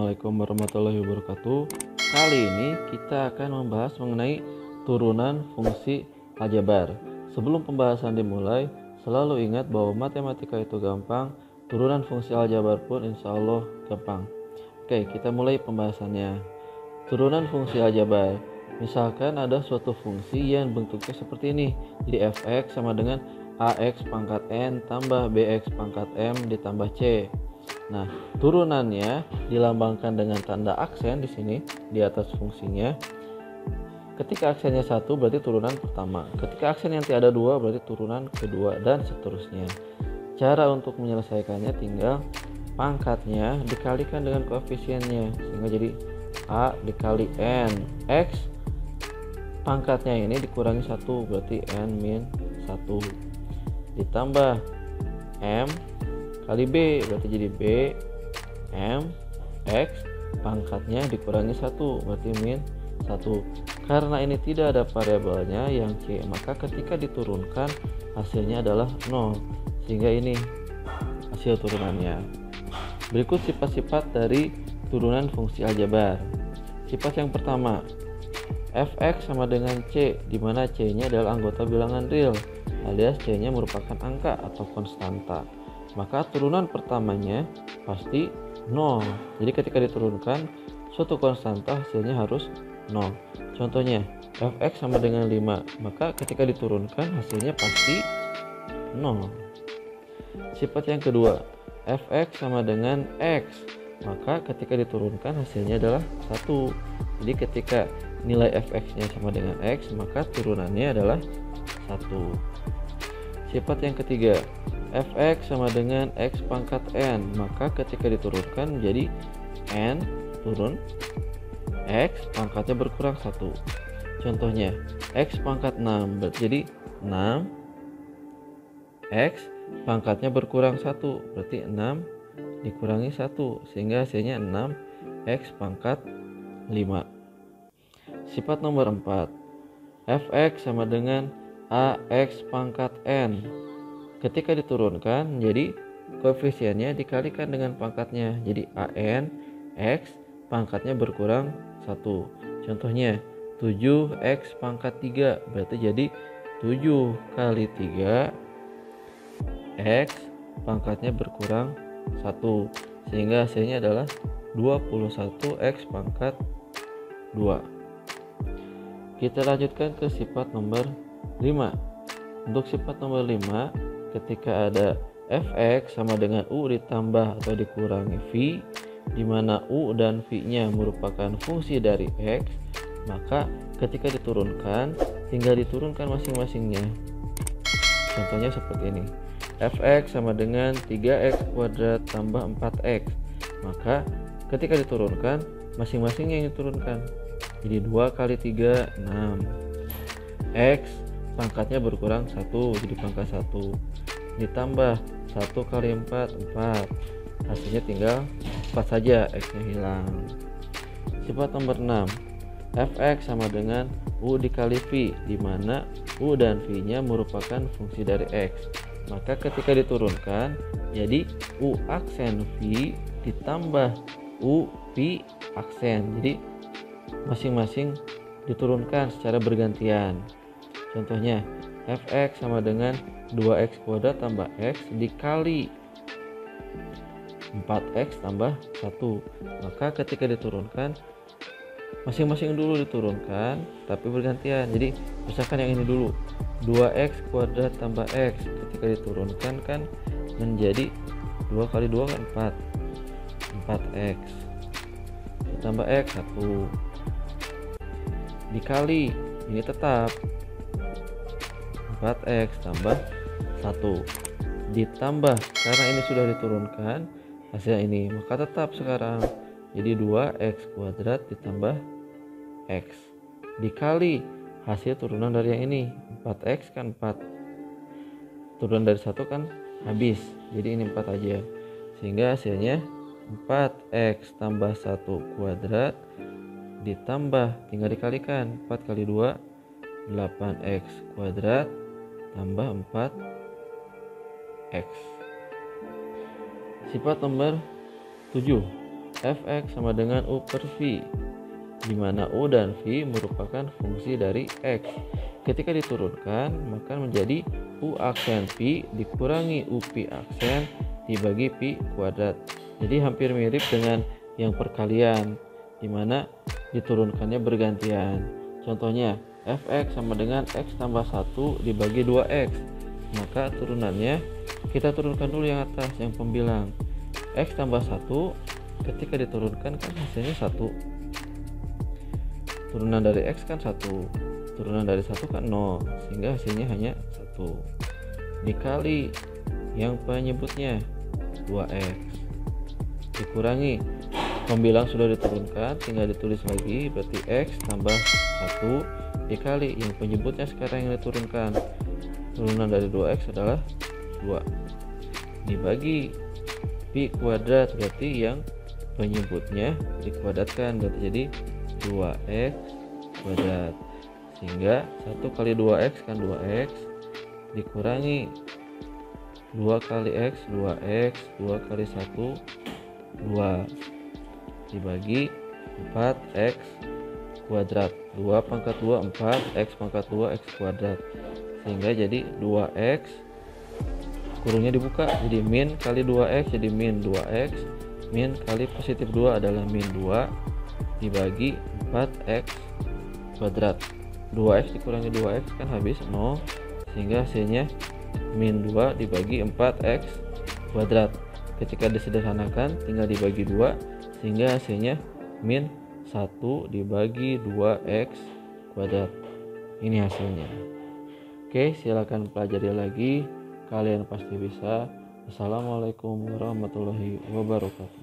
Assalamualaikum warahmatullahi wabarakatuh. Kali ini kita akan membahas mengenai turunan fungsi aljabar. Sebelum pembahasan dimulai, selalu ingat bahwa matematika itu gampang, turunan fungsi aljabar pun insya Allah gampang. Oke, kita mulai pembahasannya. Turunan fungsi aljabar. Misalkan ada suatu fungsi yang bentuknya seperti ini. Jadi fx sama dengan ax pangkat n tambah bx pangkat m ditambah c. Nah, turunannya dilambangkan dengan tanda aksen di sini di atas fungsinya. Ketika aksennya 1 berarti turunan pertama. Ketika aksen yang tiada 2 berarti turunan kedua dan seterusnya. Cara untuk menyelesaikannya tinggal pangkatnya dikalikan dengan koefisiennya sehingga jadi a dikali n. X pangkatnya ini dikurangi 1 berarti n min 1 ditambah m kali b berarti jadi b m x pangkatnya dikurangi 1 berarti min 1. Karena ini tidak ada variabelnya yang c, maka ketika diturunkan hasilnya adalah 0 sehingga ini hasil turunannya. Berikut sifat-sifat dari turunan fungsi aljabar. Sifat yang pertama, fx sama dengan c, di mana c nya adalah anggota bilangan real alias c nya merupakan angka atau konstanta. Maka turunan pertamanya pasti 0. Jadi ketika diturunkan suatu konstanta hasilnya harus 0. Contohnya fx sama dengan 5, maka ketika diturunkan hasilnya pasti 0. Sifat yang kedua, fx sama dengan x, maka ketika diturunkan hasilnya adalah 1. Jadi ketika nilai fx nya sama dengan x, maka turunannya adalah 1. Sifat yang ketiga, fx sama dengan x pangkat n, maka ketika diturunkan menjadi n turun x pangkatnya berkurang 1. Contohnya x pangkat 6 jadi 6 x pangkatnya berkurang 1 berarti 6 dikurangi 1 sehingga hasilnya 6 x pangkat 5. Sifat nomor 4, fx sama dengan ax pangkat n. Ketika diturunkan jadi koefisiennya dikalikan dengan pangkatnya jadi an x pangkatnya berkurang 1. Contohnya 7x pangkat 3 berarti jadi 7 kali 3 x pangkatnya berkurang 1 sehingga hasilnya adalah 21x pangkat 2. Kita lanjutkan ke sifat nomor 5. Untuk sifat nomor 5, ketika ada fx sama dengan u ditambah atau dikurangi v, di mana u dan v nya merupakan fungsi dari x, maka ketika diturunkan tinggal diturunkan masing-masingnya. Contohnya seperti ini, fx sama dengan 3x kuadrat tambah 4x, maka ketika diturunkan masing-masingnya yang diturunkan jadi 2 kali 3 6, x pangkatnya berkurang 1 jadi pangkat 1 ditambah 1 kali 4 4, hasilnya tinggal 4 saja, x nya hilang. Sifat nomor 6, fx sama dengan u dikali v, di mana u dan v nya merupakan fungsi dari x, maka ketika diturunkan jadi u aksen v ditambah u v aksen, jadi masing-masing diturunkan secara bergantian. Contohnya fx sama dengan 2x kuadrat tambah x dikali 4x tambah 1, maka ketika diturunkan masing-masing dulu diturunkan tapi bergantian. Jadi misalkan yang ini dulu 2x kuadrat tambah x, ketika diturunkan kan menjadi 2 kali 2 kan 4 4x ditambah x 1 dikali ini tetap 4x tambah 1 ditambah karena ini sudah diturunkan hasil ini maka tetap sekarang jadi 2x kuadrat ditambah x dikali hasil turunan dari yang ini 4x kan 4 turunan dari 1 kan habis jadi ini 4 aja sehingga hasilnya 4x tambah 1 kuadrat ditambah tinggal dikalikan 4 kali 2 8x kuadrat tambah 4x. Sifat nomor 7, fx sama dengan u per v, di mana u dan v merupakan fungsi dari x. Ketika diturunkan maka menjadi u aksen pi dikurangi u pi aksen dibagi pi kuadrat. Jadi hampir mirip dengan yang perkalian, di mana diturunkannya bergantian. Contohnya fx sama dengan x tambah 1 dibagi 2x. Maka turunannya kita turunkan dulu yang atas, yang pembilang. X tambah 1 ketika diturunkan kan hasilnya 1. Turunan dari x kan 1. Turunan dari 1 kan 0, sehingga hasilnya hanya 1. Dikali yang penyebutnya 2x. Dikurangi pembilang sudah diturunkan, tinggal ditulis lagi, berarti x tambah 1 dikali yang penyebutnya sekarang yang diturunkan. Turunan dari 2x adalah 2 dibagi pi kuadrat, berarti yang penyebutnya dikuadratkan, berarti jadi 2x kuadrat. Sehingga 1 kali 2x kan 2x dikurangi 2 kali x 2x, 2 kali 1 2 dibagi 4x kuadrat. 2 pangkat 2 4, x pangkat 2 x kuadrat, sehingga jadi 2x kurungnya dibuka jadi min kali 2x jadi min 2x, min kali positif 2 adalah min 2 dibagi 4x kuadrat. 2x dikurangi 2x kan habis 0, sehingga hasilnya min 2 dibagi 4x kuadrat. Ketika disederhanakan tinggal dibagi 2, sehingga hasilnya min 1 dibagi 2x kuadrat. Ini hasilnya. Oke, silakan pelajari lagi, kalian pasti bisa. Assalamualaikum warahmatullahi wabarakatuh.